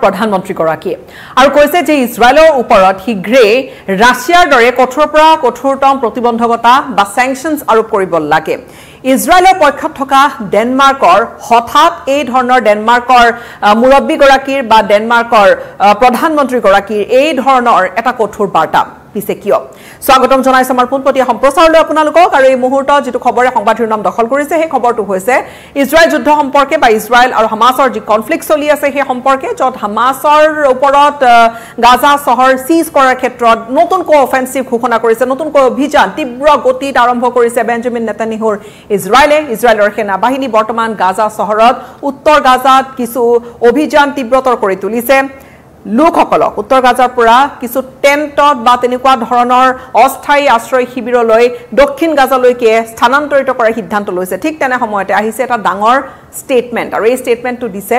প্ৰধানমন্ত্ৰীগৰাকীয়ে আৰু কৈছে যে ইজৰাইলৰ ওপৰত শীঘ্ৰে ৰাছিয়াৰ দৰে কঠোৰৰ পৰা কঠোৰতম প্ৰতিবন্ধকতা বা স্যাংচনছ আৰোপ কৰিব লাগে ইজৰাইলৰ পক্ষত থকা ডেনমাৰ্কৰ হঠাৎ এই ধৰণৰ ডেনমাৰ্কৰ মুৰব্বীগৰাকীৰ বা ডেনমাৰ্কৰ প্ৰধানমন্ত্ৰীগৰাকীৰ এই ধৰণৰ এটা কঠোৰ বাৰ্তা পিছে কিয় স্বাগতম জনাইছো আমাৰ পোনপটীয়া সম্প্ৰচাৰলৈ আপোনালোকক আৰু এই মুহূৰ্তত যেটো খবৰে সংবাদ শিৰোনাম দখল কৰিছে সেই খবৰটো হৈছে ইজৰাইল যুদ্ধ সম্পৰ্কে বা ইজৰাইল আৰু হামাছৰ যি কনফ্লিক্ট চলি আছে সেই সম্পৰ্কে যত হামাছৰ ওপৰত গাজা চহৰ সিজ কৰাৰ ক্ষেত্ৰত নতুনকৈ অফেন্সিভ ঘোষণা কৰিছে নতুনকৈ অভিযান তীব্ৰ গতিত আৰম্ভ কৰিছে বেঞ্জামিন নেতানিয়াহুৰ ইজৰাইলৰ সেনা বাহিনী বৰ্তমান গাজা চহৰত উত্তৰ গাজাত কিছু অভিযান তীব্ৰতৰ কৰি তুলিছে লোকসকলক উত্তৰ গাজাৰ পৰা কিছু টেন্টত বা তেনেকুৱা ধৰণৰ অস্থায়ী আশ্ৰয় শিবিৰলৈ দক্ষিণ গাজালৈকে স্থানান্তৰিত কৰাৰ সিদ্ধান্ত লৈছে ঠিক তেনে সময়তে আহিছে এটা ডাঙৰ ষ্টেটমেন্ট আৰু এই ষ্টেটমেন্টটো দিছে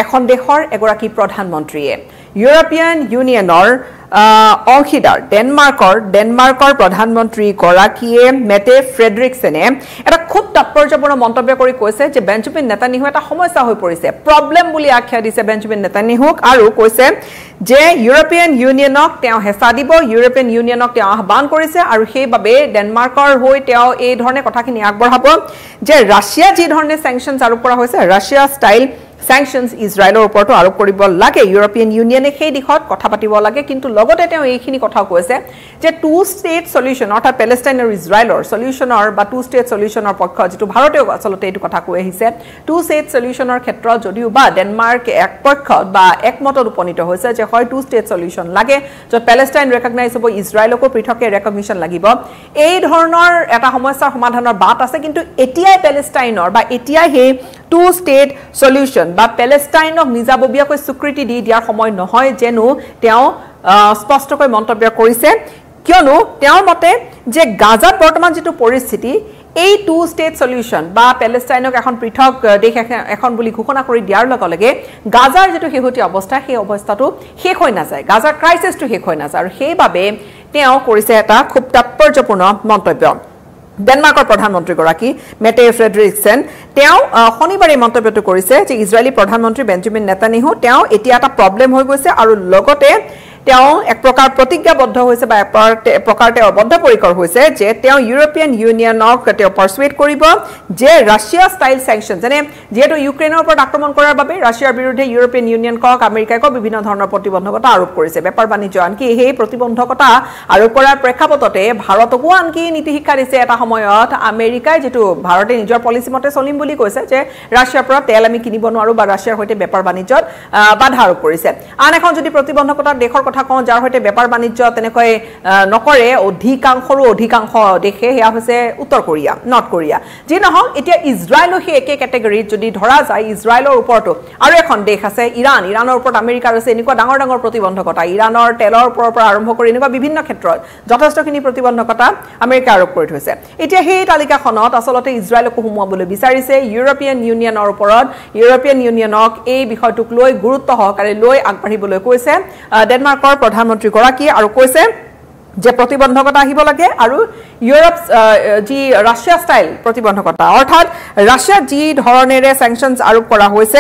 এখন দেশৰ এগৰাকী প্ৰধানমন্ত্ৰীয়ে ইউৰোপিয়ান ইউনিয়নৰ অংশীদাৰ ডেনমাৰ্কৰ প্ৰধানমন্ত্ৰী গৰাকীয়ে মেটে ফ্ৰেডৰিকসেনে এটা খুব তাৎপৰ্যপূৰ্ণ মন্তব্য কৰি কৈছে যে বেঞ্জামিন নেতানিয়াহু এটা সমস্যা হৈ পৰিছে প্ৰবলেম বুলি আখ্যা দিছে বেঞ্জামিন নেতানিয়াহুক আৰু কৈছে যে ইউৰোপিয়ান ইউনিয়নক তেওঁ হেঁচা দিব ইউৰোপিয়ান ইউনিয়নক তেওঁ আহ্বান কৰিছে আৰু সেইবাবে ডেনমাৰ্কৰ হৈ তেওঁ এই ধৰণে কথাখিনি আগবঢ়াব যে ৰাছিয়া যি ধৰণে স্যাংচনছ আৰোপ কৰা হৈছে ৰাছিয়া ষ্টাইল sanctions ইজৰাইলৰ ওপৰত আৰোপ কৰিব লাগে ইউৰোপিয়ান ইউনিয়নে সেই দিশত কথা পাতিব লাগে কিন্তু লগতে তেওঁ এইখিনি কথা কৈছে যে টু ষ্টেট সলিউশন অৰ্থাৎ পেলেষ্টাইন আৰু ইজৰাইলৰ সলিউশনৰ বা টু ষ্টেট সলিউশনৰ পক্ষ যেটো ভাৰতেও আচলতে এইটো কথা কৈ আহিছে টু ষ্টেট সলিউশনৰ ক্ষেত্ৰত যদিও বা ডেনমাৰ্ক এক পক্ষ বা একমতত উপনীত হৈছে যে হয় টু ষ্টেট সলিউশন লাগে যত পেলেষ্টাইন ৰেকগনাইজ হ'ব ইজৰাইলকো পৃথকে ৰেকগনিশ্যন লাগিব এই ধৰণৰ এটা সমস্যাৰ সমাধানৰ বাট আছে কিন্তু এতিয়াই পেলেষ্টাইনৰ বা এতিয়াই হে টু ষ্টেট সলিউশন বা পেলেষ্টাইনক নিজাববীয়াকৈ স্বীকৃতি দি দিয়াৰ সময় নহয় যেনো তেওঁ স্পষ্টকৈ মন্তব্য কৰিছে কিয়নো তেওঁৰ মতে যে গাজাত বৰ্তমান যেটো পৰিস্থিতি এই টু ষ্টেট সলিউশন বা পেলেষ্টাইনক এখন পৃথক দেশ এখন বুলি ঘোষণা কৰি দিয়াৰ লগে গাজাৰ যেটো হেহতি অৱস্থা সেই অৱস্থাটো শেষ হৈ নাযায় গাজাৰ ক্ৰাইসিছটো শেষ হৈ নাযায় আৰু সেইবাবে তেওঁ কৰিছে এটা খুব তাৎপৰ্যপূৰ্ণ মন্তব্য ডেনমাৰ্কৰ প্ৰধানমন্ত্ৰীগৰাকী মেটে ফ্ৰেডৰিকসেন তেওঁ শনিবাৰে মন্তব্যটো কৰিছে যে ইজৰাইলী প্ৰধানমন্ত্ৰী বেঞ্জামিন নেতানিয়াহু তেওঁ এতিয়া এটা প্ৰবলেম হৈ গৈছে আৰু লগতে তেওঁ এক প্ৰকাৰ প্ৰতিজ্ঞাবদ্ধ হৈছে বা প্ৰকাৰ তেওঁ বদ্ধপৰিকৰ হৈছে যে তেওঁ ইউৰোপিয়ান ইউনিয়নক তেওঁ পাৰসুৱেট কৰিব যে ৰাছিয়া ষ্টাইল স্যাংচন যেনে যেটো ইউক্ৰেইনৰ ওপৰত আক্ৰমণ কৰাৰ বাবে ৰাছিয়াৰ বিৰুদ্ধে ইউৰোপিয়ান ইউনিয়নক আমেৰিকাক বিভিন্ন ধৰণৰ প্ৰতিবন্ধকতা আৰোপ কৰিছে বেপাৰ বাণিজ্য আনকি সেই প্ৰতিবন্ধকতা আৰোপ কৰাৰ প্ৰেক্ষাপটতে ভাৰতকো আনকি নীতি শিক্ষা দিছে এটা সময়ত আমেৰিকাই যেটো ভাৰতে নিজৰ পলিচি মতে চলিম বুলি কৈছে যে ৰাছিয়াৰ পৰা তেল আমি কিনিব নোৱাৰো বা ৰাছিয়াৰ হৈতে বেপাৰ বাণিজ্যত বাধা আৰোপ কৰিছে আন এখন যদি প্ৰতিবন্ধকতা দেশৰ কথা কওঁ যাৰ হৈতে বেপাৰ বাণিজ্য তেনেকৈ নকৰে অধিকাংশ দেশে হেয়া হৈছে উত্তৰ কোৰিয়া নৰ্থ কোৰিয়া যি নহওক এতিয়া ইজৰাইলো সেই একে ক্যাটেগৰীত যদি ধৰা যায় ইজৰাইলৰ ওপৰতো আৰু এখন দেশ আছে ইৰানৰ ওপৰত আমেৰিকাৰ আছে এনেকুৱা ডাঙৰ প্ৰতিবন্ধকতা ইৰানৰ তেলৰ ওপৰৰ পৰা আৰম্ভ কৰি এনেকুৱা বিভিন্ন ক্ষেত্ৰত যথেষ্টখিনি প্ৰতিবন্ধকতা আমেৰিকা আৰোপ কৰি থৈছে এতিয়া সেই তালিকাখনত আচলতে ইজৰাইলকো সোমোৱাবলৈ বিচাৰিছে ইউৰোপিয়ান ইউনিয়নৰ ওপৰত ইউৰোপিয়ান ইউনিয়নক এই বিষয়টোক লৈ গুৰুত্ব সহকাৰে লৈ আগবাঢ়িবলৈ কৈছে ডেনমাৰ্কৰ প্ৰধানমন্ত্ৰী গৰাকী আৰু কৈছে যে প্ৰতিবন্ধকতা আহিব লাগে আৰু ইউৰোপ যি ৰাছিয়া ষ্টাইল প্ৰতিবন্ধকতা অৰ্থাৎ ৰাছিয়া যি ধৰণেৰে স্যাংচনছ আৰোপ কৰা হৈছে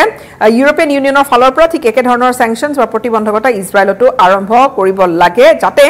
ইউৰোপিয়ান ইউনিয়নৰ ফালৰ পৰা ঠিক একে ধৰণৰ স্যাংচনছ বা প্ৰতিবন্ধকতা ইজৰাইলতো আৰম্ভ কৰিব লাগে যাতে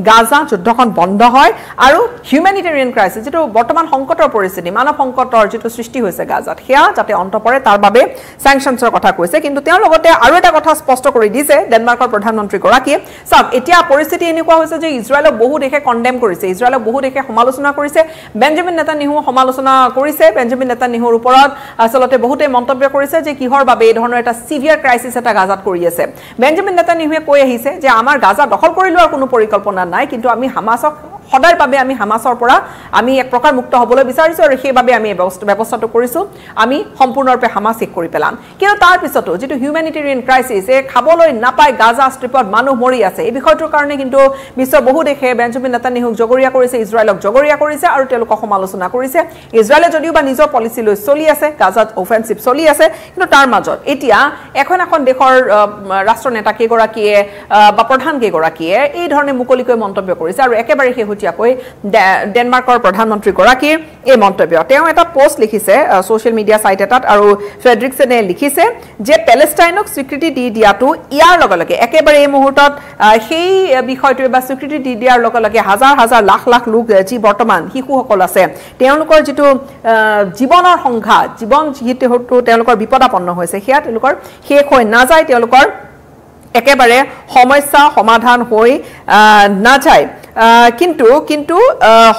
গাজা যুদ্ধখন বন্ধ হয় আৰু হিউম্যানিটেৰিয়ান ক্ৰাইসিছ যেটো বৰ্তমান সংকটৰ পৰিস্থিতি মানৱ সংকটৰ যেটো সৃষ্টি হৈছে গাজাত হেয়া যাতে অন্ত পৰে তাৰ বাবে স্যাংচনছৰ কথা কৈছে কিন্তু তেওঁ লগতে আৰু এটা কথা স্পষ্ট কৰি দিছে ডেনমাৰ্কৰ প্ৰধানমন্ত্ৰী গৰাকীয়ে সব এতিয়া পৰিস্থিতি এনেকুৱা হৈছে যে ইজৰাইল বহু দেশে কন্ডেম কৰিছে ইজৰাইলক বহু দেশে সমালোচনা কৰিছে বেঞ্জামিন নেতানিয়াহু সমালোচনা কৰিছে বেঞ্জামিন নেতানিয়াহুৰ ওপৰত আচলতে বহুতে মন্তব্য কৰিছে যে কিহৰ বাবে এই ধৰণৰ এটা সিভিয়াৰ ক্ৰাইসিছ এটা গাজাত কৰি আছে বেঞ্জামিন নেতানিয়াহুৱে কৈ আহিছে যে আমাৰ গাজা দখল কৰি লোৱাৰ কোনো পৰিকল্পনা নাই কিন্তু আমি হামাছক সদায় বাবে আমি হামাছৰ পৰা আমি এক প্ৰকাৰ মুক্ত হ'বলৈ বিচাৰিছো আৰু সেইবাবে আমি ব্যৱস্থাটো কৰিছো আমি সম্পূৰ্ণৰূপে হামাছ শেষ কৰি পেলাম কিন্তু তাৰ পিছতো যেটো হিউম্যানিটেৰিয়ান ক্ৰাইসিছ খাবলৈ নাপায় গাজা ষ্ট্ৰিপত মানুহ মৰি আছে এই বিষয়টোৰ কাৰণে কিন্তু বিশ্বৰ বহু দেশে বেঞ্জামিন নেতানিয়াহুক জগৰীয়া কৰিছে ইজৰাইলক জগৰীয়া কৰিছে আৰু তেওঁলোকক সমালোচনা কৰিছে ইজৰাইলে যদিও বা নিজৰ পলিচি লৈ চলি আছে গাজাত অফেন্সিভ চলি আছে কিন্তু তাৰ মাজত এতিয়া এখন দেশৰ ৰাষ্ট্ৰনেতা কেগৰাকীয়ে বা প্ৰধান কেগৰাকীয়ে এই ধৰণে মুকলিকৈ মন্তব্য কৰিছে আৰু একেবাৰে শেহতীয়া শেহতীয়াকৈ ডেনমাৰ্কৰ প্ৰধানমন্ত্ৰী গৰাকীৰ এই মন্তব্য তেওঁ এটা পোষ্ট লিখিছে সোশ্যাল মিডিয়া সাইট এটাত আৰু ফ্ৰেডৰিকসনে লিখিছে যে প্যালেষ্টাইনক স্বীকৃতি দি দিয়াটো ইয়াৰ লগে একেবাৰে এই মুহূৰ্তত সেই বিষয়টো বা স্বীকৃতি দি দিয়াৰ লগে হাজাৰ হাজাৰ লাখ লাখ লোক যি বৰ্তমান শিশুসকল আছে তেওঁলোকৰ যেটো জীৱনৰ সংঘাত জীৱন যেটো তেওঁলোকৰ বিপদাপন্ন হৈছে সেয়া তেওঁলোকৰ শেষ হৈ নাযায় তেওঁলোকৰ একেবাৰে সমস্যা সমাধান হৈ নাযায় কিন্তু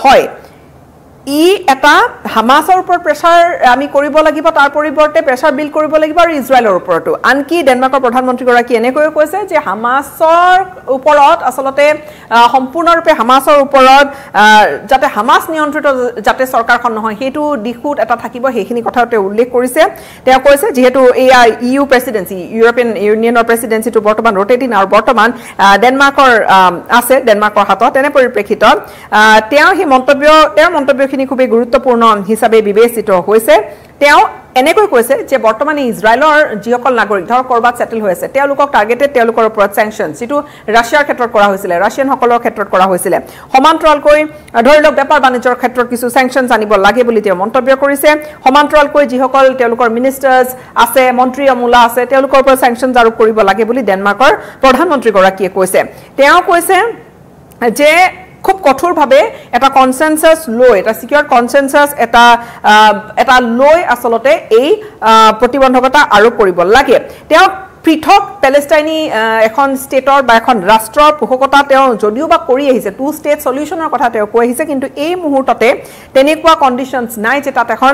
হয় ই এটা হামাসৰ ওপৰত প্ৰেছাৰ আমি কৰিব লাগিব তাৰ পৰিৱৰ্তে প্ৰেছাৰ বিল কৰিব লাগিব আৰু ইজৰাইলৰ ওপৰতো আনকি ডেনমাৰ্কৰ প্ৰধানমন্ত্ৰী গৰাকী এনেকৈ কৈছে যে হামাসৰ ওপৰত আসলতে সম্পূৰ্ণৰূপে হামাসৰ ওপৰত যাতে হামাস নিয়ন্ত্ৰিত যাতে চৰকাৰখন নহয় হেতু দিখুত এটা থাকিব হেখিনি কথাতে উল্লেখ কৰিছে তেওঁ কৈছে যেহেতু এই ইউ প্ৰেসিডেন্সি ইউৰোপিয়ান ইউনিয়নৰ প্ৰেসিডেন্সিটো বৰ্তমান ৰোটেটিং আৰু বৰ্তমান ডেনমাৰ্কৰ আছে ডেনমাৰ্কৰ হাতত তেনে পৰিপ্ৰেক্ষিতত তেওঁ হি মন্তব্য খুবই গুৰুত্বপূৰ্ণ হিচাপে বিবেচিত হৈছে তেওঁ এনেকৈ কৈছে যে বৰ্তমান ইজৰাইলৰ যিসকল নাগৰিক ধৰ কৰবাত সেটেল হৈ আছে তেওঁলোকক টাৰ্গেটেড তেওঁলোকৰ ওপৰত স্যাংচন যেটো ৰাছিয়াৰ ক্ষেত্ৰত কৰা হৈছিল ৰাছিয়ান সকলৰ ক্ষেত্ৰত কৰা হৈছিল সমান্তৰালকৈ ধৰি লওক বেপাৰ বাণিজ্যৰ ক্ষেত্ৰত কিছু স্যাংচন আনিব লাগে বুলি তেওঁ মন্তব্য কৰিছে সমান্তৰালকৈ যিসকল তেওঁলোকৰ মিনিষ্টাৰ্ছ আছে মন্ত্ৰী আমুলা আছে তেওঁলোকৰ ওপৰত স্যাংচন আৰোপ কৰিব লাগে বুলি ডেনমাৰ্কৰ প্ৰধানমন্ত্ৰী গৰাকীয়ে কৈছে তেওঁ কৈছে যে খুব কঠোৰভাৱে এটা কনসেনসাস লৈ এটা সিকিউৰ কনসেনসাস এটা লৈ আসলতে এই প্ৰতিবন্ধকতা আৰোপ কৰিব লাগে তেওঁ পৃথক প্যালেষ্টাইনী এখন ষ্টেটৰ বা এখন ৰাষ্ট্ৰৰ পোষকতা তেওঁ যদিও বা কৰি আহিছে টু ষ্টেট সলিউশনৰ কথা তেওঁ কৈ আহিছে কিন্তু এই মুহূৰ্ততে তেনেকুৱা কন্ডিশনস নাই যে তাত এখন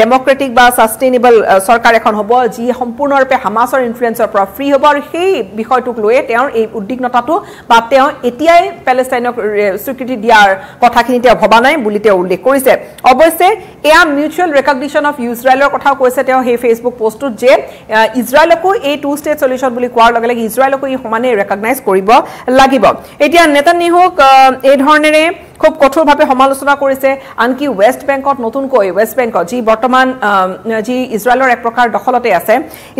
ডেমক্ৰেটিক বা সাস্টেইনেবল সৰকাৰ এখন হ'ব যি সম্পূৰ্ণৰূপে হামাসৰ ইনফ্লুৱেঞ্চৰ পৰা ফ্ৰী হ'ব আৰু সেই বিষয়টোক লৈ তেওঁৰ এই উদ্বিগ্নতাটো বা তেওঁ এতিয়াই প্যালেষ্টাইনক স্বীকৃতি দিয়াৰ কথাখিনি তেওঁ ভবা নাই বুলি তেওঁ উল্লেখ কৰিছে অৱশ্যে এয়া মিউচুৱেল ৰেকগনিশ্যন অফ ইজৰাইলৰ কথাও কৈছে তেওঁ সেই ফেচবুক পোষ্টত যে ইজৰাইলকো এই টু ষ্টেট সলিউশন বুলি কোৱাৰ লগে ইজৰাইলকো ই সমানে ৰেকগনাইজ কৰিব লাগিব এতিয়া নেতানিয়াহুক এই ধৰণেৰে খুব কঠোৰভাৱে সমালোচনা কৰিছে আনকি ওয়েস্ট বেংকত নতুনকৈ ওয়েস্ট বেংকত যি বৰ্তমান যি ইজৰাইলৰ এক প্ৰকাৰ দখলতে আছে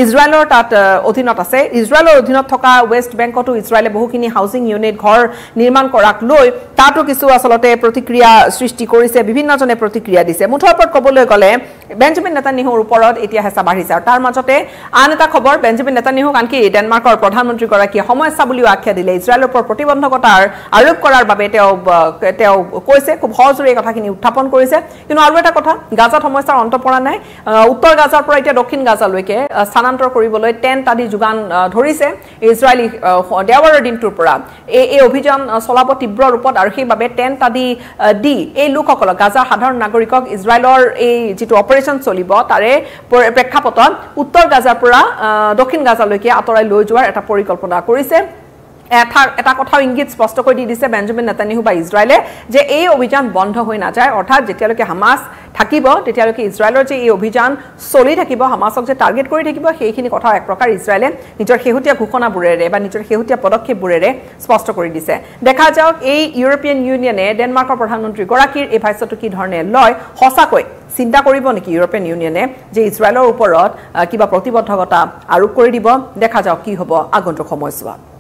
ইজৰাইলৰ তাত অধীনত আছে ইজৰাইলৰ অধীনত থকা ওয়েস্ট বেংকতো ইজৰাইলে বহুখিনি হাউজিং ইউনিট ঘৰ নিৰ্মাণ কৰাক লৈ তাতো কিছু আসলতে প্ৰতিক্ৰিয়া সৃষ্টি কৰিছে বিভিন্নজনে প্ৰতিক্ৰিয়া দিছে মুঠৰ ওপৰত ক'বলৈ গ'লে বেঞ্জামিন নেতানিয়াহুৰ ওপৰত এতিয়া হেঁচা বাঢ়িছে আৰু তাৰ মাজতে আন এটা খবৰ বেঞ্জামিন নেতানিয়াহুক আনকি ডেনমাৰ্কৰ প্ৰধানমন্ত্ৰী গৰাকীয়ে সমস্যা বুলিও আখ্যা দিলে ইজৰাইলৰ ওপৰত প্ৰতিবন্ধকতাৰ আৰোপ কৰাৰ বাবে তেওঁ কৈছে খুব সহজৰে এই কথাখিনি উত্থাপন কৰিছে কিন্তু আৰু এটা কথা গাজাত সমস্যাৰ অন্ত পৰা নাই উত্তৰ গাজাৰ পৰা এতিয়া দক্ষিণ গাজালৈকে স্থানান্তৰ কৰিবলৈ টেন্ট আদি যোগান ধৰিছে ইজৰাইলী দেওবাৰৰ দিনটোৰ পৰা এই অভিযান চলাব তীব্ৰ ৰূপত আৰু সেইবাবে টেন্ট আদি দি এই লোকসকলক গাজাৰ সাধাৰণ নাগৰিকক ইজৰাইলৰ এই যেটো অপাৰেচন চলিব তাৰে প্ৰেক্ষাপটত উত্তৰ গাজাৰ পৰা দক্ষিণ গাজালৈকে আঁতৰাই লৈ যোৱাৰ এটা পৰিকল্পনা কৰিছে এটা কথা ইংগিত স্পষ্ট কৰি দি দিছে বেঞ্জামিন নেতানিয়াহু বা ইজৰাইলে যে এই অভিযান বন্ধ হৈ নাযায় অৰ্থাৎ যেতিয়ালৈকে হামাস থাকিব তেতিয়ালৈকে ইজৰাইলৰ যে এই অভিযান চলি থাকিব হামাসক যে টাৰ্গেট কৰি থাকিব সেইখিনি কথা এক প্ৰকাৰ ইজৰাইলে নিজৰ শেহতীয়া ঘোষণাবোৰেৰে বা নিজৰ শেহতীয়া পদক্ষেপবোৰেৰে স্পষ্ট কৰি দিছে দেখা যাওক এই ইউৰোপিয়ান ইউনিয়নে ডেনমাৰ্কৰ প্ৰধানমন্ত্ৰী গৰাকীৰ এই ভাষ্যটো কি ধৰণে লয় সঁচাকৈ চিন্তা কৰিব নেকি ইউৰোপিয়ান ইউনিয়নে যে ইজৰাইলৰ ওপৰত কিবা প্ৰতিবদ্ধকতা আৰোপ কৰি দিব দেখা যাওক কি হ'ব আগন্তুক সময়ছোৱাত